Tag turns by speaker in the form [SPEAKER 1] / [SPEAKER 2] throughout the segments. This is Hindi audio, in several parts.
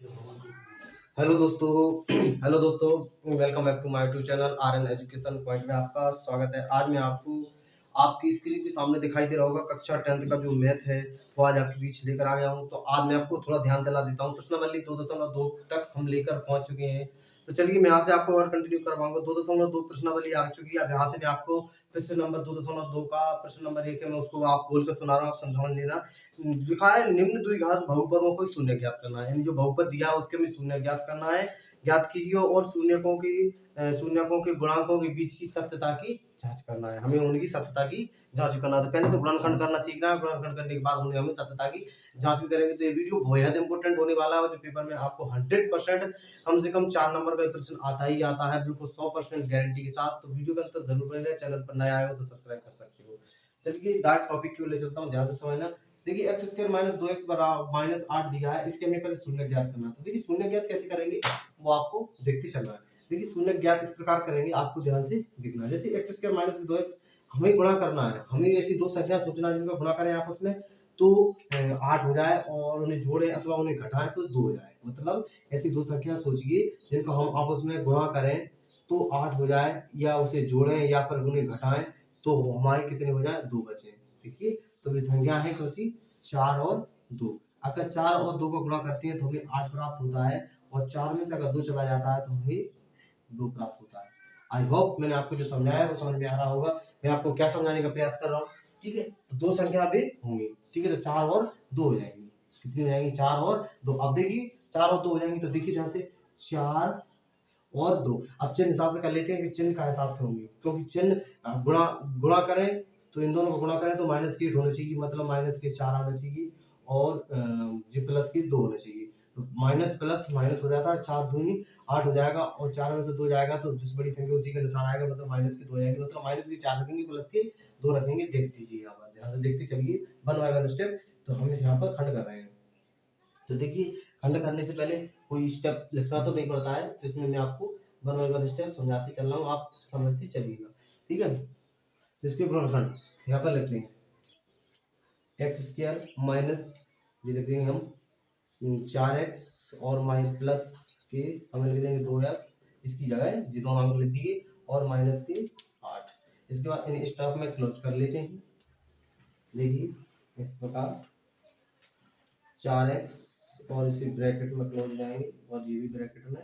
[SPEAKER 1] हेलो दोस्तों हेलो दोस्तों, welcome back to my YouTube channel R N education point में आपका स्वागत है। आज मैं आपको आपकी स्क्रीन के सामने दिखाई दे रहा होगा कक्षा 10th का जो मैथ है वो आज आपके बीच लेकर आ गया हूँ। तो आज मैं आपको थोड़ा ध्यान दिला देता हूँ। प्रश्नावली 2.2 तक हम लेकर पहुंच चुके हैं। तो चलिए मैं यहाँ से आपको और कंटिन्यू करवाऊंगा। 2.2 प्रश्नावली आ चुकी है। अब यहाँ से मैं आपको प्रश्न नंबर 2.2 का प्रश्न नंबर 1 है, मैं उसको आप बोल कर सुना रहा हूँ, आप समझ लेना। लिखा है निम्न द्विघात बहुपदों को शून्य ज्ञात करना है, यानी जो बहुपद दिया है उसके हमें शून्य ज्ञात करना है। ज्ञात कीजिए और शून्यकों के गुणांकों के बीच की सत्यता की जांच करना है। हमें उनकी सत्यता की जांच करना है। तो पहले तो गुणनखंड करना सीखना है। गुणनखंड करने के बाद उन्हें हमें सत्यता की जांच भी करेंगे। तो ये वीडियो बेहद इंपॉर्टेंट होने वाला है, जो पेपर में आपको 100% कम से कम 4 नंबर का प्रश्न आता ही आता है, बिल्कुल 100% गारंटी के साथ। तो वीडियो के अंत तक जरूर बने रहे। चैनल पर नया आए हो तो सब्सक्राइब कर सकते हो। चलिए डायरेक्ट टॉपिक क्यों ले चलता हूँ, ध्यान से समझना। देखिए एक्स स्क्वायर माइनस 2x बराबर माइनस 8 दिया है, इसके हमें पहले शून्य ज्ञात करना है। तो देखिए शून्य ज्ञात कैसे करेंगे वो आपको देखते चलना है। देखिए शून्य ज्ञात इस प्रकार करेंगे, आपको ध्यान से देखना है। जैसे एक्स स्क्वायर माइनस 2x हमें गुणा करना है। हमें ऐसी दो संख्या सोचना है जिनका गुणा करें आपस में तो 8 हो जाए, और उन्हें जोड़े अथवा उन्हें घटाएं तो 2 हो जाए। मतलब ऐसी दो संख्या सोचिए जिनका हम आपस में गुणा करें तो 8 हो जाए, या उसे जोड़ें या फिर उन्हें घटाएं तो हमारे कितने हो जाए, 2 बचे। देखिए तो ये संख्या है कौन सी, 4 और 2। अगर 4 और 2 को गुणा करते हैं तो हमें 8 प्राप्त होता है, और 4 में से अगर 2 चला जाता है तो हमें 2 प्राप्त होता है। आई होप मैंने आपको जो समझाया है वो समझ में आ रहा होगा। मैं आपको क्या समझाने का प्रयास कर रहा हूँ, ठीक है। तो दो संख्या भी होंगी, ठीक है। तो 4 और 2 हो जाएंगी। कितनी हो जाएंगी, 4 और 2। अब देखिए 4 और 2 हो जाएंगी, तो देखिए ध्यान से 4 और 2। अब चिन्ह हिसाब से कर लेते हैं कि चिन्ह का हिसाब से होंगे, क्योंकि चिन्ह गुणा गुणा करें तो इन दोनों को गुणा करें तो माइनस की 8 होना चाहिए, मतलब माइनस के 4 आना चाहिए, और जी प्लस की 2 होना चाहिए। तो माइनस प्लस माइनस हो जाता है, 4 दूनी 8 हो जाएगा, और 4 में से 2 जाएगा तो जिस बड़ी संख्या उसी का निशान आएगा, मतलब माइनस की 2 आएगी। मतलब माइनस के 4 रखेंगे, प्लस के 2 रखेंगे। देख लीजिए यहाँ पर, ध्यान से देखते चलिए वन बाय वन स्टेप। तो हम इस यहाँ पर खंड कर रहे हैं। तो देखिए खंड करने से पहले कोई स्टेप लिखना तो नहीं पड़ता है, तो इसमें मैं आपको वन बाय वन स्टेप समझाते चल रहा हूँ, आप समझते चलिएगा, ठीक है। तो इसके गुणनखंड यहाँ पर लिख लेंगे एक्स स्क्वायर माइनस, ये लिख देंगे हम 4x, और माइनस प्लस के हमें लिख देंगे 2x, इसकी जगह ये दोनों अंक लिख दिए, और माइनस के 8। इसके बाद इन स्टॉप में क्लोज कर लेते हैं। देखिए इस प्रकार 4x, और इसी ब्रैकेट में क्लोज जाएंगे, और ये भी ब्रैकेट में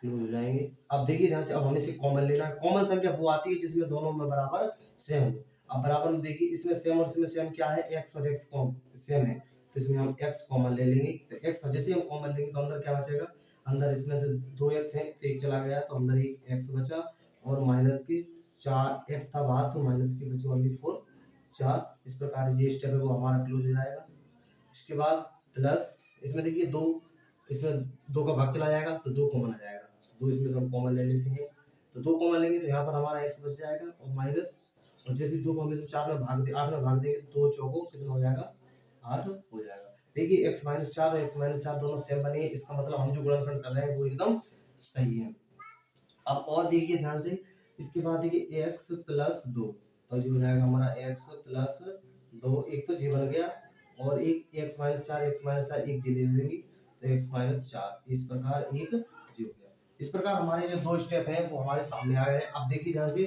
[SPEAKER 1] क्लोज हो जाएंगे। अब देखिए ध्यान से, अब हमें से कॉमन लेना है। कॉमन संख्या वो आती है जिसमें दोनों में बराबर सेम हो। अब बराबर में देखिए इसमें सेम और इसमें सेम क्या है, x और x सेम है, तो इसमें हम x कॉमन ले लेंगे। तो x जैसे हम कॉमन लेंगे तो अंदर क्या बचेगा, अंदर इसमें से 2x है तो एक चला गया, तो अंदर एक x बचा, और माइनस के 4x था बाहर, तो माइनस के बचे ओनली 4। इस प्रकार ये स्टेप है वो हमारा क्लोज हो जाएगा। इसके बाद प्लस, इसमें देखिए 2, इसमें 2 का भाग चला जाएगा तो 2 कॉमन आ जाएगा। 2 इसमें से हम कॉमन ले लेते हैं, तो 2 कॉमन लेंगे तो यहाँ पर हमारा x बच जाएगा, और माइनस, और जैसे 2 को हम इसमें 4 में भाग दे 8 में भाग देंगे, 2 चौको कितना हो जाएगा, 8 हो जाएगा। देखिए x माइनस 4 और x माइनस 4 दोनों सेम बने हैं, इसका मतलब हम जो गुणनखंड कर रहे हैं वो एकदम सही है। अब और देखिए ध्यान से, इसके बाद देखिए x प्लस 2, तो ये हो जाएगा हमारा x प्लस 2। एक तो जी बन गया, और एक x माइनस 4, एक जी ले लेंगे, तो x माइनस 4। इस प्रकार एक जी हो गया। इस प्रकार हमारे जो दो स्टेप हैं वो हमारे सामने आ गए हैं। अब देखिए ध्यान से,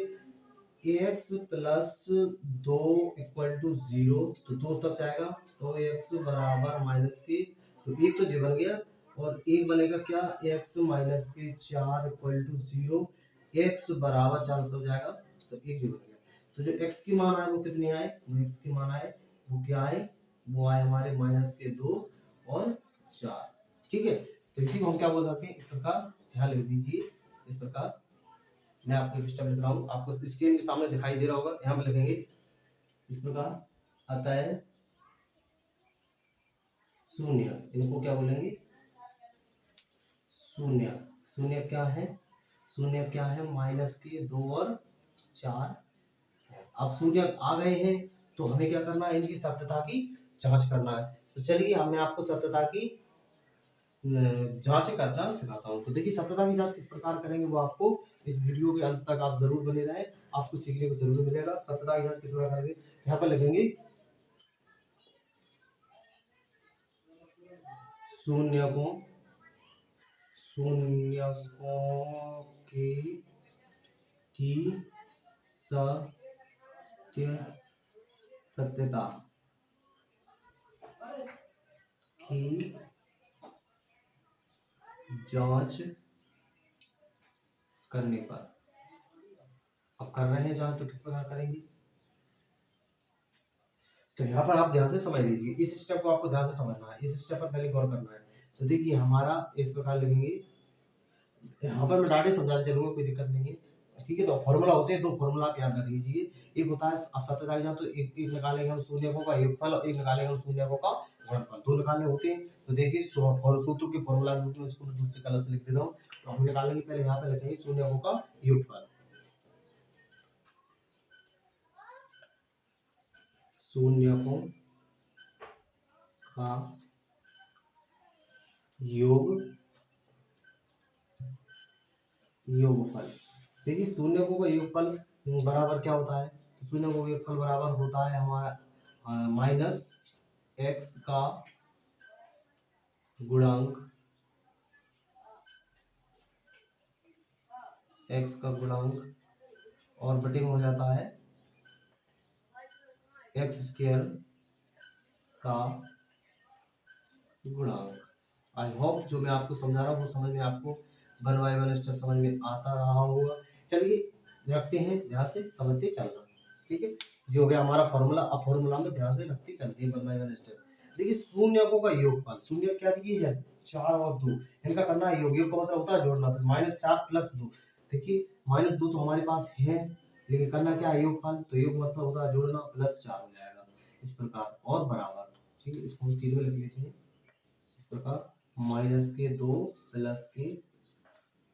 [SPEAKER 1] ax प्लस 2 इक्वल टू 0, तो 2 तक जाएगा, तो x बराबर माइनस के, तो एक तो जी बन गया, और एक बनेगा क्या, x माइनस के 4 इक्वल टू 0, x बराबर 4 हो जाएगा, तो एक जी बन गया। तो जो x की मान आए वो कितनी आए, वो x की मान आए वो क्या आए, वो आए हमारे माइनस के 2 और 4, ठीक है। तो इसी को हम क्या बोल सकते हैं, इस प्रकार ध्यान लिख दीजिए। इस प्रकार मैं आपको एक स्टेप लिख रहा हूँ, आपको स्क्रीन के सामने दिखाई दे रहा होगा, यहाँ पे लिखेंगे इस प्रकार आता है शून्य। इनको क्या बोलेंगे, शून्य। शून्य क्या है, शून्य क्या है, माइनस के 2 और 4। अब शून्य आ गए हैं तो हमें क्या करना है, इनकी सत्यता की जांच करना है। तो चलिए मैं आपको सत्यता की जांच करना सिखाता हूँ। तो देखिए सत्यता की जांच किस प्रकार करेंगे वो आपको इस वीडियो के अंत तक आप जरूर बने रहें, आपको सीखने को जरूर मिलेगा। सत्यता की जांच किस प्रकार करेंगे, यहाँ पर लिखेंगे शून्यकों की सत्यता की जांच करने पर। अब कर रहे हैं जांच तो किस प्रकार करेंगे, तो यहाँ पर आप ध्यान से समझ लीजिए, इस स्टेप को आपको ध्यान से समझना है, इस स्टेप पर पहले गौर करना है। तो देखिए हमारा इस प्रकार लिखेंगे, यहाँ पर मैं डायरेक्ट समझाते चलूंगा, कोई दिक्कत नहीं है, ठीक है। तो फॉर्मूला होते हैं, दो फॉर्मूला आप याद रख लीजिए। एक होता है आप सत्यता की जांच, तो एक निकालेंगे हम शून्यकों का योगफल और एक निकालेंगे हम शून्यकों का गुणनफल, दो निकालने होते हैं। तो देखिए सूत्र के फॉर्मूला के रूप में इसको दूसरे कलर से लिख देता हूँ। तो हम निकालेंगे, पहले यहाँ पे लिखेंगे शून्यकों का योगफल, शून्यकों का योगफल। देखिए शून्यकों का योगफल बराबर क्या होता है, तो शून्यकों का योगफल बराबर होता है हमारा माइनस एक्स का गुणांक, एक्स का गुणांक और बटे में हो जाता है एक्स स्क्वायर का गुणांक। आई होप जो मैं आपको समझा रहा हूँ वो समझ में आपको वन बाय वन स्टेप समझ में आता रहा होगा। चलिए रखते हैं, ध्यान से समझते चलना, ठीक है। जो हो गया हमारा फॉर्मूला, अब फॉर्मूला में ध्यान से रखते चलते हैं वन बाय वन स्टेप। देखिए शून्यकों का योगफल, शून्य क्या दिए है 4 और 2, इनका करना है योग, योग का मतलब होता है जोड़ना, तो -4 + 2। देखिए -2 तो हमारे पास है, लेकिन करना क्या है योगफल, तो योग मतलब होता है जोड़ना, +4 हो जाएगा इस प्रकार और बराबर, ठीक है। इसको हम सीधे लिख लेते हैं इस प्रकार, -2 +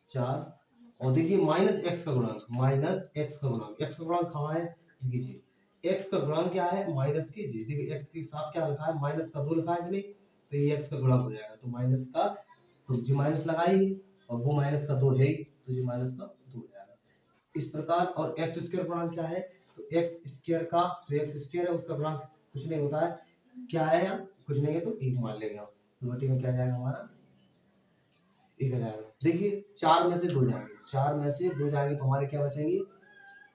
[SPEAKER 1] 4। और देखिए माइनस एक्स का गुणांक, एक्स का गुणांक कहाँ है, देखिए एक्स का गुणांक क्या है माइनस के जी, देखिए एक्स के साथ क्या लिखा है माइनस का 2 लिखा है कि नहीं, तो ये एक्स का गुणांक हो जाएगा, तो माइनस का, तो जी माइनस लगाएंगे और वो माइनस का 2 है ही, तो जी माइनस का 2 हो जाएगा इस प्रकार। और एक्स स्क्वायर गुणांक क्या है, तो एक्स स्क्वायर का जो एक्स स्क्वायर है उसका गुणांक कुछ नहीं होता है, क्या है यहाँ कुछ नहीं है, तो 1 मान लेंगे हम, तो बटे में क्या जाएगा हमारा 1 आ जाएगा। देखिए 4 में से 2 जाएंगे, 4 में से 2 जाएंगे तो हमारे क्या बचेंगे,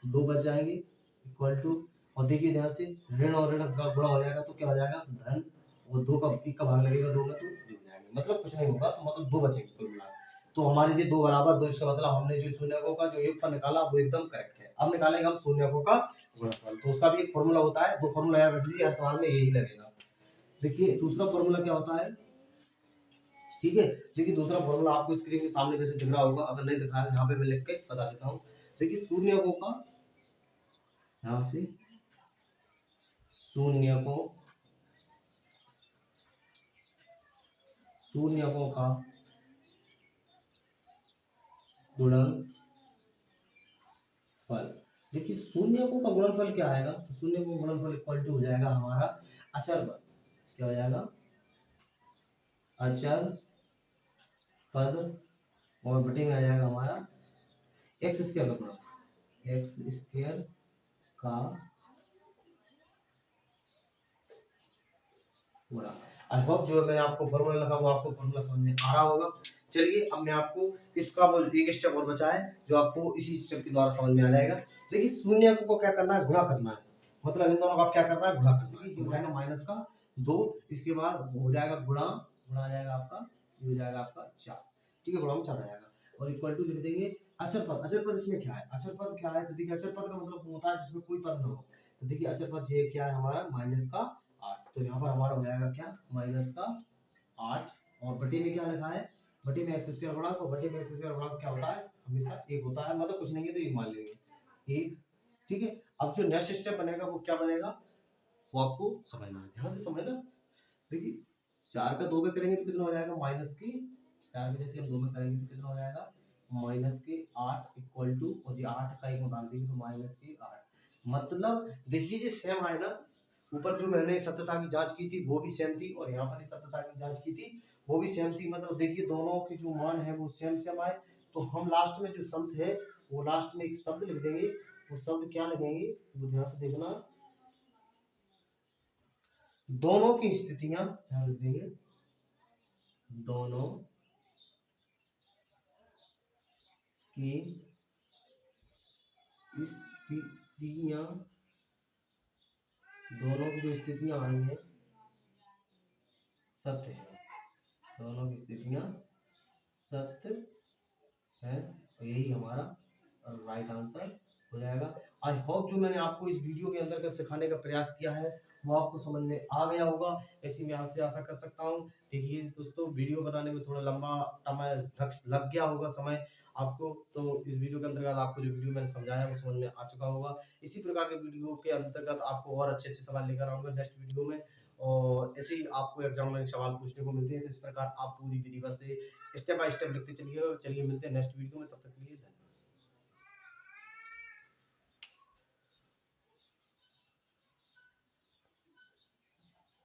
[SPEAKER 1] 2 बच जाएंगे इक्वल टू, और देखिए ध्यान से ऋण और ऋण का गुणा हो जाएगा तो क्या हो जाएगा धन, वो 2 का 1 का भाग लगेगा 2 में तो जुड़ जाएंगे, मतलब कुछ नहीं होगा, तो मतलब 2 बचेंगे कुल मिला। तो हमारे ये 2 बराबर 2, इसका मतलब हमने जो शून्यकों का जो योगफल निकाला वो एकदम करेक्ट है। अब निकालेंगे हम शून्यकों का गुणनफल, तो उसका भी एक फॉर्मूला होता है, दो फॉर्मूला याद रख लीजिए, हर सवाल में यही लगेगा। देखिए दूसरा फॉर्मूला क्या होता है, ठीक है। देखिए दूसरा फॉर्मूला आपको स्क्रीन के सामने वैसे दिख रहा होगा, अगर नहीं दिख रहा है यहाँ पे मैं लिख के बता देता हूँ। देखिए शून्यकों का, यहाँ से शून्यकों शून्यकों का गुणनफल। देखिए शून्यकों का गुणनफल क्या आएगा, तो शून्यकों का गुणनफल इक्वल टू हो जाएगा हमारा अचर पद, क्या हो जाएगा अचर पद, और बटे में आ जाएगा हमारा एक्स स्क्वायर का गुणा, एक्स स्क्वायर का गुणा। आई होप जो मैंने आपको फॉर्मूला लगा वो आपको फॉर्मूला समझ में आ रहा होगा। चलिए अब मैं आपको इसका वो एक स्टेप और बचा है जो आपको इसी स्टेप के द्वारा समझ में आ जाएगा। देखिए शून्य को क्या करना है, गुणा करना है, मतलब इन दोनों का क्या करना है, गुणा करना है। ये हो जाएगा माइनस का 2, इसके बाद हो जाएगा गुणा, गुणा आ जाएगा आपका, ये हो जाएगा आपका 4, ठीक है, गुणा में 4 आ जाएगा, और इक्वल टू लिख देंगे अचर पद। अचर पद इसमें क्या है, अचर पद क्या है, तो देखिए अचर पद का मतलब होता है जिसमें कोई पद ना हो। तो देखिए अचर पद ये क्या है हमारा माइनस का 8, तो यहाँ पर हमारा हो जाएगा क्या माइनस का 8, और बटे में क्या लिखा है, बटे में एक्स स्क्वायर गुणा, तो बटे में एक्स स्क्वायर गुणा क्या होता है हमेशा 1 होता है, मतलब कुछ नहीं है तो 1 मान लेंगे 1, ठीक है। अब जो नेक्स्ट स्टेप बनेगा वो क्या बनेगा, वो आपको समझना है, ध्यान से समझना। देखिए 4 का 2 में करेंगे तो कितना हो जाएगा माइनस की 4 में जैसे हम 2 में करेंगे तो कितना हो जाएगा माइनस के 8 इक्वल टू, और ये 8 का 1 में डाल देंगे तो माइनस के 8, मतलब देखिए ये सेम है ना, ऊपर जो मैंने सत्यता की जांच की थी वो भी सेम थी, और यहाँ पर भी सत्यता की जांच की थी वो भी सेम थी, मतलब देखिए दोनों के जो मान है वो सेम सेम आए। तो हम लास्ट में जो शब्द है वो लास्ट में एक शब्द लिख देंगे, वो शब्द क्या लगेंगे वो ध्यान से देखना, दोनों की स्थितियां ध्यान रख देंगे, दोनों की स्थितियां, दोनों की जो स्थितियां आई हैं सत्य है, दोनों की स्थितियां सत्य है। तो यही हमारा राइट आंसर हो जाएगा। आई होप जो मैंने आपको इस वीडियो के अंतर्गत सिखाने का प्रयास किया है वो आपको समझ में आ गया होगा, ऐसी मैं आपसे आशा कर सकता हूँ। देखिए दोस्तों, वीडियो बनाने में थोड़ा लंबा समय लग गया होगा समय आपको, तो इस वीडियो के अंतर्गत आपको जो वीडियो मैंने समझाया वो समझ में आ चुका होगा। इसी प्रकार के वीडियो के अंतर्गत आपको और अच्छे अच्छे सवाल लेकर आऊंगा नेक्स्ट वीडियो में, और ऐसे ही आपको एग्जाम में सवाल पूछने को मिलते हैं, तो इस प्रकार आप पूरी विधिवत से स्टेप बाय स्टेप लिखते चलिए। और चलिए मिलते हैं नेक्स्ट वीडियो में, तब तक के लिए धन्यवाद।